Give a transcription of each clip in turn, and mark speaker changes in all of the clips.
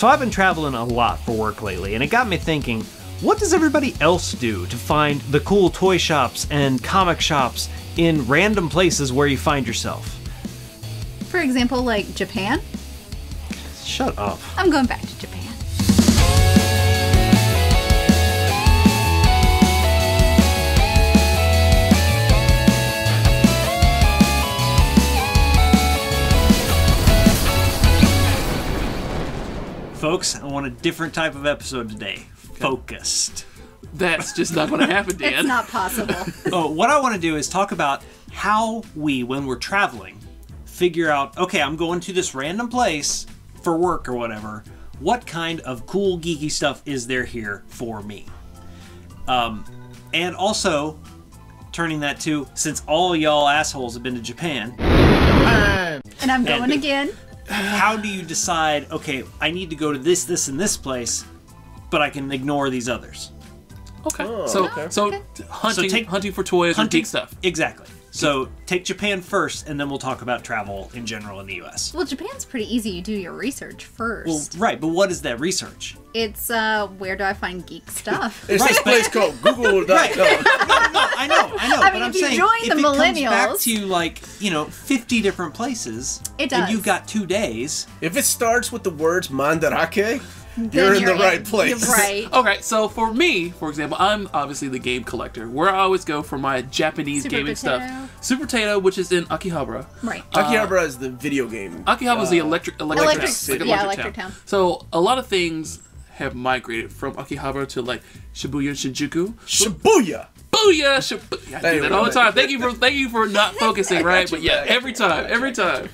Speaker 1: So I've been traveling a lot for work lately, and it got me thinking, what does everybody else do to find the cool toy shops and comic shops in random places where you find yourself?
Speaker 2: For example, like Japan?
Speaker 1: Shut up.
Speaker 2: I'm going back to Japan.
Speaker 1: Folks, I want a different type of episode today. Focused.
Speaker 3: That's just not going to happen, Dan.
Speaker 2: It's not possible.
Speaker 1: Oh, what I want to do is talk about how we, when we're traveling, figure out, okay, I'm going to this random place for work or whatever. What kind of cool, geeky stuff is there here for me? And also, turning that to, since all y'all assholes have been to Japan.
Speaker 2: And I'm going again.
Speaker 1: How do you decide, okay, I need to go to this, this, and this place, but I can ignore these others?
Speaker 3: Okay.
Speaker 4: Oh,
Speaker 3: so
Speaker 4: okay.
Speaker 3: hunting for toys or geek stuff.
Speaker 1: Exactly. So take Japan first, and then we'll talk about travel in general in the U.S.
Speaker 2: Well, Japan's pretty easy. You do your research first.
Speaker 1: Well, right, but what is that research?
Speaker 2: It's, where do I find geek stuff?
Speaker 4: There's this place called Google.com.
Speaker 1: I know,
Speaker 2: I
Speaker 1: but
Speaker 2: mean,
Speaker 1: I'm
Speaker 2: if you
Speaker 1: saying,
Speaker 2: join
Speaker 1: if
Speaker 2: the
Speaker 1: it comes back
Speaker 2: millennials-
Speaker 1: to, like, 50 different places,
Speaker 2: It does.
Speaker 1: and you've got 2 days,
Speaker 4: If it starts with the words mandarake, you're in the right place.
Speaker 2: You're right.
Speaker 3: Okay, so for me, for example, I'm obviously the game collector. Where I always go for my Japanese
Speaker 2: Super
Speaker 3: gaming
Speaker 2: Potato.
Speaker 3: stuff. Super Potato, which is in Akihabara.
Speaker 2: Right.
Speaker 4: Akihabara is the video game.
Speaker 3: Akihabara is the electric
Speaker 2: Electric town.
Speaker 3: So a lot of things have migrated from Akihabara to like Shibuya and Shinjuku.
Speaker 4: Shibuya!
Speaker 3: Booyah! I do that all the time.
Speaker 4: Right.
Speaker 3: Thank you for not focusing, right? But yeah, every time.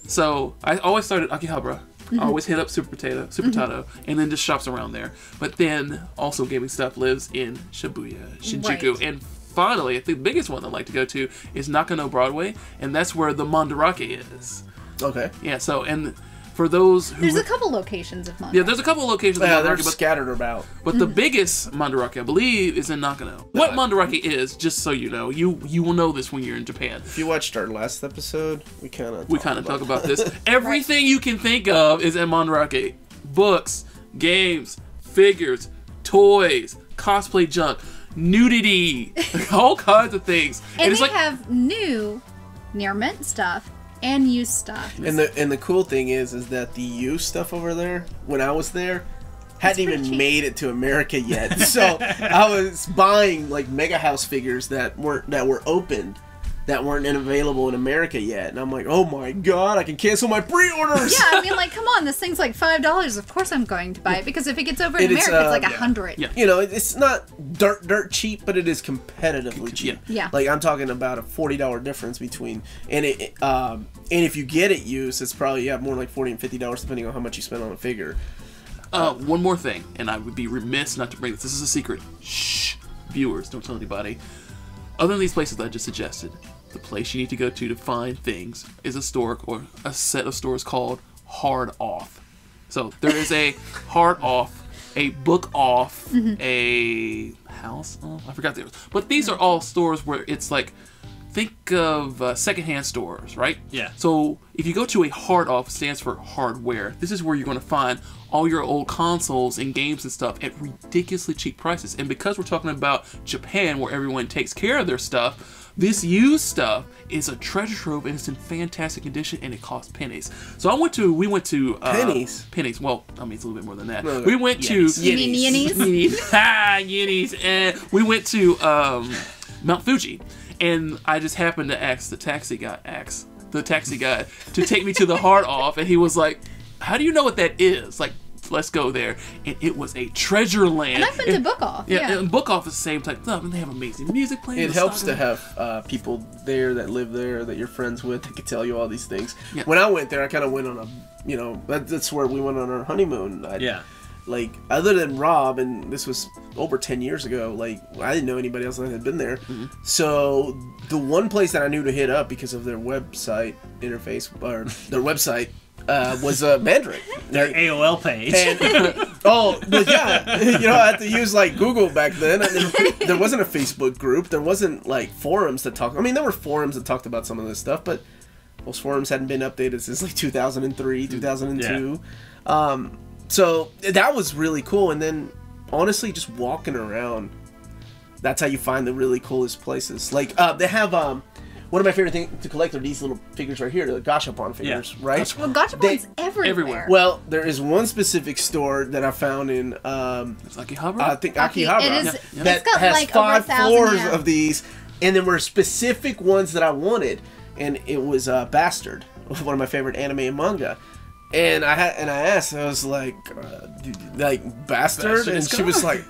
Speaker 3: So I always start at Akihabara. I always hit up Super Potato, and then just shops around there. But then also gaming stuff lives in Shibuya, Shinjuku,
Speaker 2: Right.
Speaker 3: and finally, I think the biggest one I like to go to is Nakano Broadway, and that's where the Mandarake is.
Speaker 4: Okay.
Speaker 3: Yeah. So and for those who
Speaker 2: There's a couple locations of Mandarake.
Speaker 3: yeah, there's a couple of locations of
Speaker 4: Yeah, they're
Speaker 3: Mandarake, but
Speaker 4: scattered about.
Speaker 3: but the biggest Mandarake, I believe, is in Nakano. What Mandarake is, just so you know, you will know this when you're in Japan.
Speaker 4: If you watched our last episode, we kind of
Speaker 3: talk about this. Everything you can think of is at Mandarake. Books, games, figures, toys, cosplay junk, nudity, all kinds of things.
Speaker 2: And
Speaker 3: it's
Speaker 2: they
Speaker 3: like
Speaker 2: have new, near mint stuff and used stuff.
Speaker 4: And the cool thing is that the used stuff over there, when I was there, hadn't
Speaker 2: pretty
Speaker 4: even
Speaker 2: cheap.
Speaker 4: made it to America yet. So I was buying like Mega House figures that were opened, that weren't available in America yet. And I'm like, oh my god, I can cancel my pre-orders.
Speaker 2: Yeah, I mean, like, come on, this thing's like $5. Of course I'm going to buy it, because if it gets over in
Speaker 4: It is,
Speaker 2: America, it's like
Speaker 4: yeah.
Speaker 2: 100.
Speaker 3: Yeah.
Speaker 4: You know, it's not dirt cheap, but it is competitively cheap.
Speaker 2: Yeah.
Speaker 4: Like I'm talking about a $40 difference between, and if you get it used, it's probably more like $40 and $50 depending on how much you spend on a figure.
Speaker 3: one more thing, and I would be remiss not to bring this. This is a secret. Shh, viewers, don't tell anybody. Other than these places that I just suggested, the place you need to go to find things is a store or a set of stores called Hard Off. So there is a Hard Off, a Book Off, a House Off. I forgot the others. But these are all stores where it's like, think of secondhand stores, right?
Speaker 1: Yeah.
Speaker 3: So if you go to a Hard Off, it stands for hardware. This is where you're going to find all your old consoles and games and stuff at ridiculously cheap prices. And because we're talking about Japan, where everyone takes care of their stuff, this used stuff is a treasure trove, and it's in fantastic condition, and it costs pennies. So we went to
Speaker 4: Pennies?
Speaker 3: Pennies. Well, I mean, it's a little bit more than that.
Speaker 4: No,
Speaker 3: We went to
Speaker 2: You mean Yennies?
Speaker 3: Yennies. And we went to Mount Fuji, and I just happened to ask the taxi guy to take me to the Hard Off, and he was like, "How do you know what that is?" Like, let's go there. And it was a treasure land.
Speaker 2: And I've been to Book Off.
Speaker 3: Yeah, and Book Off is the same type of stuff, and they have amazing music playing.
Speaker 4: It helps to have people there that live there that you're friends with that can tell you all these things.
Speaker 3: Yeah.
Speaker 4: When I went there, I kind of went on that's where we went on our honeymoon. Like, other than Rob, and this was over 10 years ago, like, I didn't know anybody else that had been there. So the one place that I knew to hit up because of their website interface, or their website, was Mandarin.
Speaker 1: Their AOL page.
Speaker 4: And, but yeah, I had to use like Google back then. And there wasn't a Facebook group. There wasn't like forums that talked. I mean, there were forums that talked about some of this stuff, but those forums hadn't been updated since like 2003, 2002. So that was really cool. And then honestly, just walking around, that's how you find the really coolest places. Like they have one of my favorite things to collect are these little figures right here, the Gashapon figures, right?
Speaker 2: Well, Gachapon's everywhere.
Speaker 4: Well, there is one specific store that I found in
Speaker 3: It's Akihabara?
Speaker 4: I think Akihabara
Speaker 2: It is,
Speaker 4: that
Speaker 2: it's got
Speaker 4: has
Speaker 2: like
Speaker 4: 5
Speaker 2: over 1,000,
Speaker 4: floors
Speaker 2: yeah.
Speaker 4: of these, and there were specific ones that I wanted, and it was Bastard, one of my favorite anime and manga. And I asked, I was like Bastard, and she was like,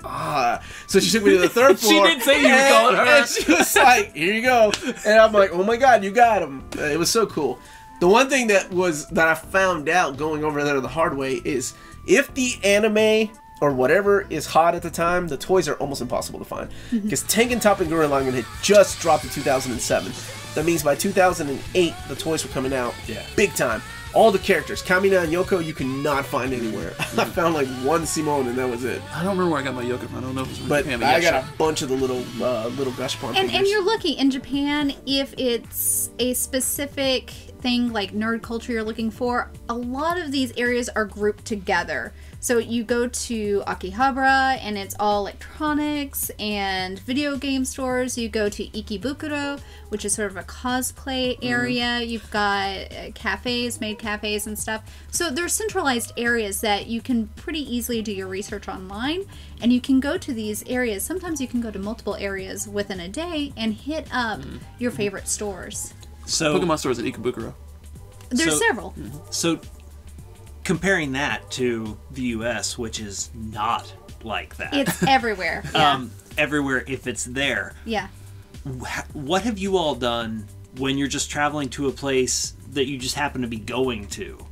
Speaker 4: So she took me to the 3rd floor.
Speaker 3: She didn't say you were calling her.
Speaker 4: And she was like, here you go. And I'm like, oh my god, you got him. It was so cool. The one thing that I found out going over there the hard way is if the anime or whatever is hot at the time, the toys are almost impossible to find. Because Tengen Toppa and Gurren Lagann had just dropped in 2007. That means by 2008, the toys were coming out big time. All the characters, Kamina and Yoko, you cannot find anywhere. I found like one Simone, and that was it.
Speaker 3: I don't remember where I got my Yoko from. I don't know if it was
Speaker 4: But
Speaker 3: Japan,
Speaker 4: I got a bunch of the little Gashapon figures.
Speaker 2: And you're lucky in Japan, if it's a specific thing like nerd culture you're looking for, a lot of these areas are grouped together. So you go to Akihabara and it's all electronics and video game stores. You go to Ikebukuro, which is sort of a cosplay area. You've got cafes, maid cafes and stuff. So there's centralized areas that you can pretty easily do your research online, and you can go to these areas. Sometimes you can go to multiple areas within a day and hit up your favorite stores.
Speaker 1: So
Speaker 3: Pokemon stores in Ikebukuro.
Speaker 2: There's several.
Speaker 1: So comparing that to the U.S., which is not like that.
Speaker 2: It's everywhere. Yeah.
Speaker 1: Everywhere if it's there.
Speaker 2: Yeah.
Speaker 1: What have you all done when you're just traveling to a place that you just happen to be going to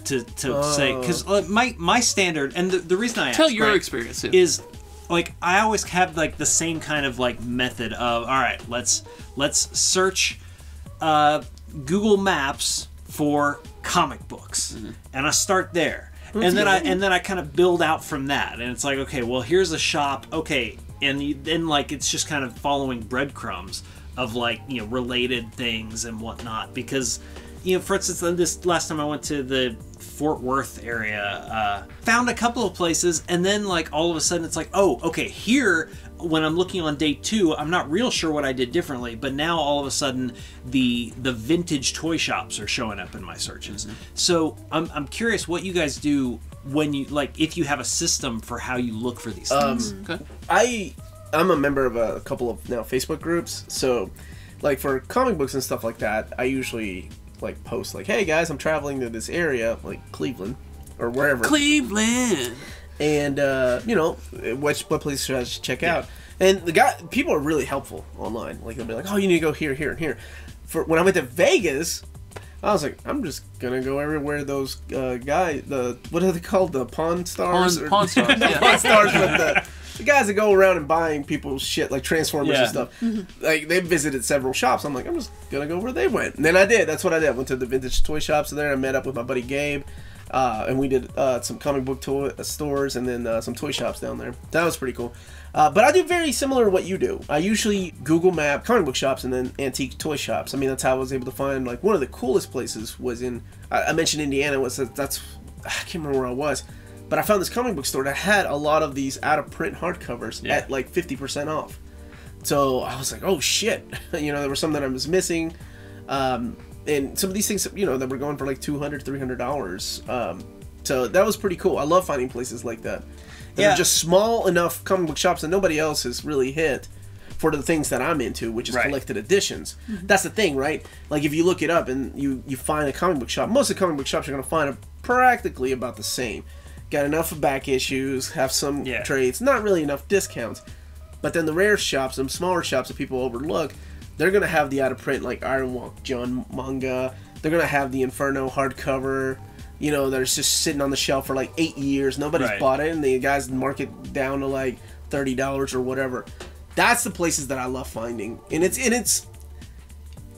Speaker 1: say, because my standard, and the reason I ask,
Speaker 3: Tell your experience
Speaker 1: is like I always have like the same kind of like method of, all right, let's search Google Maps for comic books, and I start there, and then I kind of build out from that, and it's like, okay, well, here's a shop, okay, and then like it's just kind of following breadcrumbs of like, you know, related things and whatnot, because, you know, for instance, this last time I went to the Fort Worth area, found a couple of places, and then like all of a sudden it's like, oh, okay, here when I'm looking on day 2, I'm not real sure what I did differently, but now all of a sudden the vintage toy shops are showing up in my searches. So I'm curious what you guys do when you, like, if you have a system for how you look for these things.
Speaker 4: I'm a member of a couple of now Facebook groups, so like for comic books and stuff like that, I usually like post like, hey guys, I'm traveling to this area, like Cleveland or wherever.
Speaker 3: Cleveland!
Speaker 4: And you know, what place should I check out? And people are really helpful online. Like they'll be like, oh, you need to go here, here, and here. For when I went to Vegas, I was like, I'm just gonna go everywhere those guys, what are they called, the Pawn Stars?
Speaker 3: Pawn Stars, yeah.
Speaker 4: Pawn Stars, but the guys that go around and buying people's shit like Transformers and stuff. Like they visited several shops. I'm like, I'm just gonna go where they went. And then I did. That's what I did. I went to the vintage toy shops there. I met up with my buddy Gabe. And we did some comic book stores and then some toy shops down there. That was pretty cool. But I do very similar to what you do. I usually Google map comic book shops and then antique toy shops. I mean, that's how I was able to find, like, one of the coolest places was in, I mentioned Indiana, I can't remember where I was, but I found this comic book store that had a lot of these out-of-print hardcovers at like 50% off. So I was like, oh shit. You know, there were some that I was missing. And some of these things, you know, that were going for like $200, $300. So that was pretty cool. I love finding places like that. They're just small enough comic book shops that nobody else has really hit for the things that I'm into, which is collected editions. That's the thing, right? Like if you look it up and you find a comic book shop, most of the comic book shops you're going to find are practically about the same. Got enough back issues, have some trades, not really enough discounts. But then the rare shops, some smaller shops that people overlook, they're going to have the out-of-print, like Iron Walk John manga. They're going to have the Inferno hardcover, you know, that is just sitting on the shelf for like 8 years. Nobody's bought it, and the guys mark it down to like $30 or whatever. That's the places that I love finding. And it's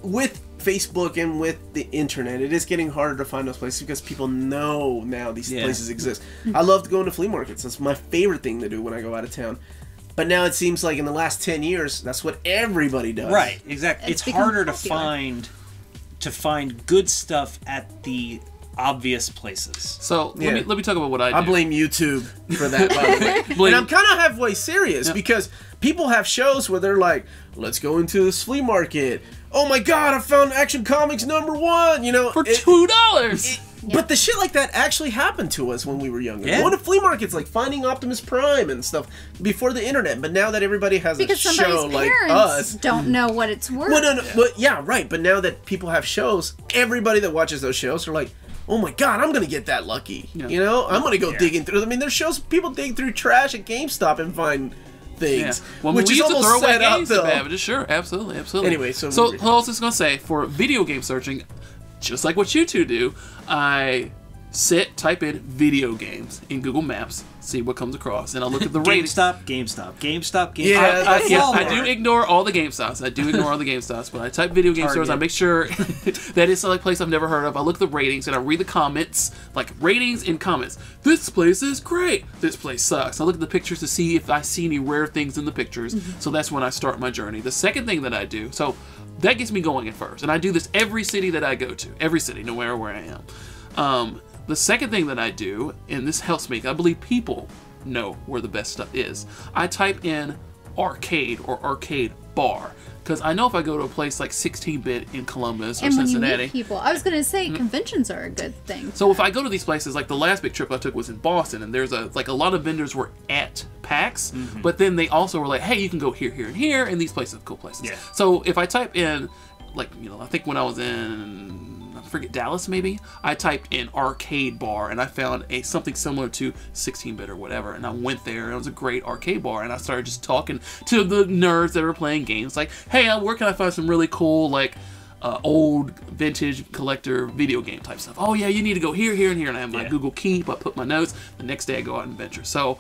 Speaker 4: with Facebook and with the internet, it is getting harder to find those places because people know now these places exist. I love going to flea markets. That's my favorite thing to do when I go out of town. But now it seems like in the last 10 years, that's what everybody does.
Speaker 1: Right, exactly. It's harder to find good stuff at the obvious places.
Speaker 3: So let me talk about what I do.
Speaker 4: I blame YouTube for that, by the way. And I'm kind of halfway serious because people have shows where they're like, let's go into this flea market. Oh my god, I found Action Comics #1, you know.
Speaker 3: For $2!
Speaker 4: But the shit like that actually happened to us when we were younger.
Speaker 1: Yeah.
Speaker 4: Going to flea markets, like finding Optimus Prime and stuff before the internet. But now that everybody has a show like us,
Speaker 2: don't know what it's worth.
Speaker 4: Well, no, but yeah, right. But now that people have shows, everybody that watches those shows are like, oh my god, I'm gonna get that lucky. Yeah. You know, I'm gonna go digging through. I mean, there's shows people dig through trash at GameStop and find things. Yeah.
Speaker 3: Well,
Speaker 4: which
Speaker 3: we
Speaker 4: is
Speaker 3: used to
Speaker 4: almost
Speaker 3: throw away
Speaker 4: set up,
Speaker 3: games
Speaker 4: though.
Speaker 3: but sure, absolutely.
Speaker 4: Anyway, so
Speaker 3: what I was just gonna say, for video game searching, just like what you two do, I type in video games in Google Maps, see what comes across, and I look at the ratings.
Speaker 1: GameStop.
Speaker 4: Yeah,
Speaker 3: I do ignore all the GameStops. But I type video game stores. I make sure that it's a place I've never heard of. I look at the ratings and I read the comments, like ratings and comments. This place is great. This place sucks. I look at the pictures to see if I see any rare things in the pictures. So that's when I start my journey. The second thing that I do, so that gets me going at first, and I do this every city that I go to, every city, no matter where I am. The second thing that I do, and this helps me, I believe people know where the best stuff is. I type in arcade or arcade bar, because I know if I go to a place like 16-bit in Columbus or Cincinnati.
Speaker 2: When you meet people, I was going to say conventions are a good thing.
Speaker 3: So if I go to these places, like the last big trip I took was in Boston, and there's a lot of vendors were at PAX, but then they also were like, hey, you can go here, here, and here, and these places are cool places. Yeah. So if I type in, like, you know, I think when I was in, I forget, Dallas maybe, I typed in arcade bar and I found something similar to 16-bit or whatever, and I went there and it was a great arcade bar, and I started just talking to the nerds that were playing games, like, hey, where can I find some really cool, like, old vintage collector video game type stuff? Oh yeah, you need to go here, here, and here, and I have my Google Keep, I put my notes, the next day I go out and venture. So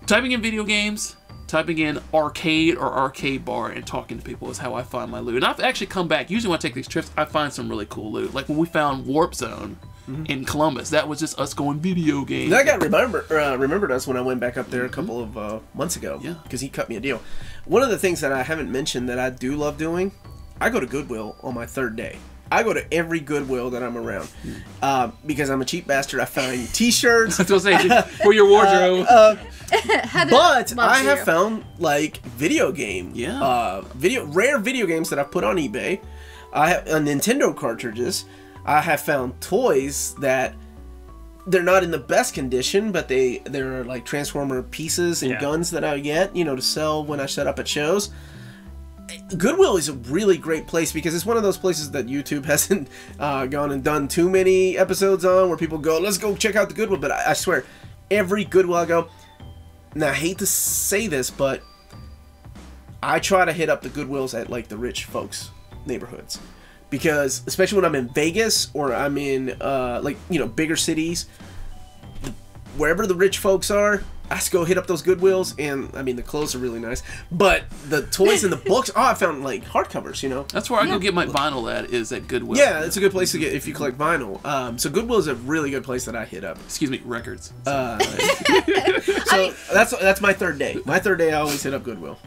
Speaker 3: typing in video games, typing in arcade or arcade bar, and talking to people is how I find my loot. And I've actually come back, usually when I take these trips, I find some really cool loot. Like when we found Warp Zone in Columbus, that was just us going video games.
Speaker 4: That guy remembered us when I went back up there a couple of months ago. Yeah. Because he cut me a deal. One of the things that I haven't mentioned that I do love doing, I go to Goodwill on my third day. I go to every Goodwill that I'm around because I'm a cheap bastard. I find T-shirts.
Speaker 3: I was going to say, for your wardrobe.
Speaker 4: But I have found like video game, rare video games that I've put on eBay. I have Nintendo cartridges. I have found toys that they're not in the best condition, but they're like Transformer pieces and guns that I get, you know, to sell when I set up at shows. Goodwill is a really great place because it's one of those places that YouTube hasn't gone and done too many episodes on, where people go, let's go check out the Goodwill. But I swear, every Goodwill I go, and I hate to say this, but I try to hit up the Goodwills at like the rich folks' neighborhoods, because especially when I'm in Vegas or I'm in like, you know, bigger cities, wherever the rich folks are, I just go hit up those Goodwills, and I mean the clothes are really nice, but the toys and the books, I found like hardcovers, you know.
Speaker 3: That's where I go get my vinyl is at Goodwill.
Speaker 4: Yeah, it's a good place to get if you collect vinyl. So Goodwill is a really good place that I hit up.
Speaker 3: Excuse me, records.
Speaker 4: So that's my third day. My third day, I always hit up Goodwill.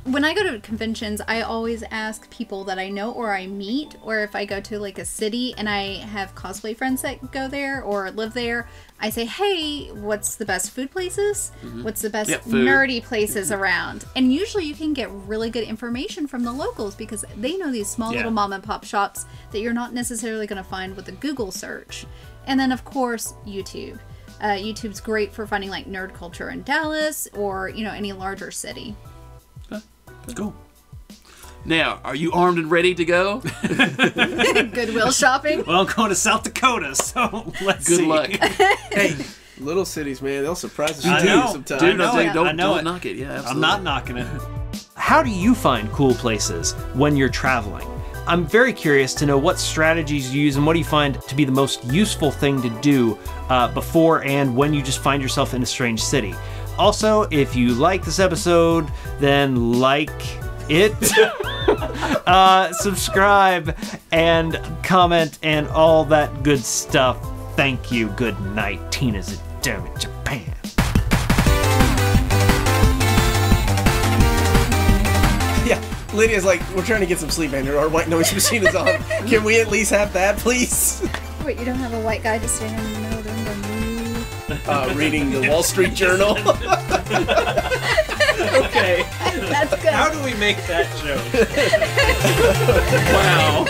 Speaker 2: When I go to conventions, I always ask people that I know or I meet, or if I go to like a city and I have cosplay friends that go there or live there, I say, hey, what's the best food places? What's the best nerdy places around? And usually you can get really good information from the locals because they know these small little mom and pop shops that you're not necessarily going to find with a Google search. And then, of course, YouTube. YouTube's great for finding like nerd culture in Dallas or, you know, any larger city.
Speaker 3: Cool. Now, are you armed and ready to go?
Speaker 2: Goodwill shopping?
Speaker 1: Well, I'm going to South Dakota, so let's see.
Speaker 3: Good luck.
Speaker 4: Hey, little cities, man, they'll surprise us sometimes.
Speaker 3: Dude, don't knock it. Yeah, absolutely.
Speaker 1: I'm not knocking it. How do you find cool places when you're traveling? I'm very curious to know what strategies you use and what do you find to be the most useful thing to do before and when you just find yourself in a strange city. Also, if you like this episode, then like it, subscribe, and comment, and all that good stuff. Thank you. Good night. Tina's a dome in Japan.
Speaker 4: Yeah, Lydia's like, we're trying to get some sleep, and our white noise machine is on. Can we at least have that, please?
Speaker 2: Wait, you don't have a white guy just standing in the middle of the room going,
Speaker 4: reading the Wall Street Journal.
Speaker 1: Okay.
Speaker 2: That's good.
Speaker 1: How do we make that joke?
Speaker 3: Wow.